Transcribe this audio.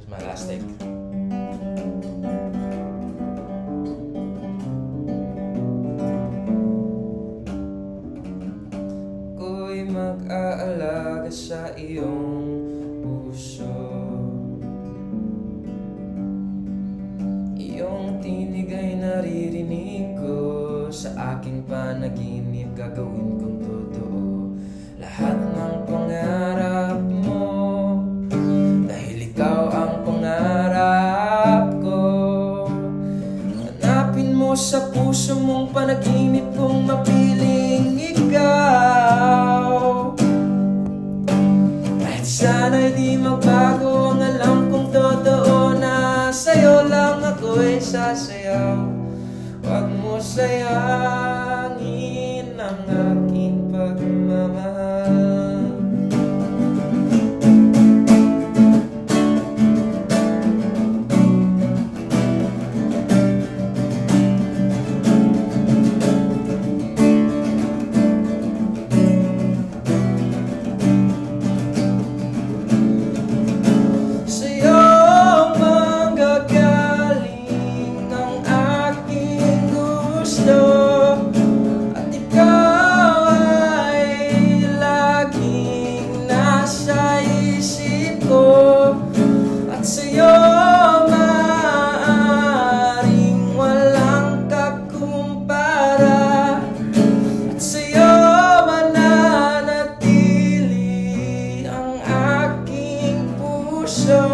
my last take. Ako'y mag-aalaga sa iyong puso. Iyong tinig ay naririnig ko sa aking panaginip. Gagawin kong totoo lahat ng pangarap mo, dahil ikaw ang pangarap ko. Hanapin mo sa puso mong panaginip kung mapiling ikaw. Kahit sana'y di magbago, ang alam kong totoo na sa'yo lang ako'y sasayaw. Huwag mo sayangin ang aking pagmamahal. Sa'yo manggagaling ang aking gusto, at ikaw ay laging nasa isip ko. At sa'yo maaaring walang kakumpara, at sa'yo mananatili ang aking puso.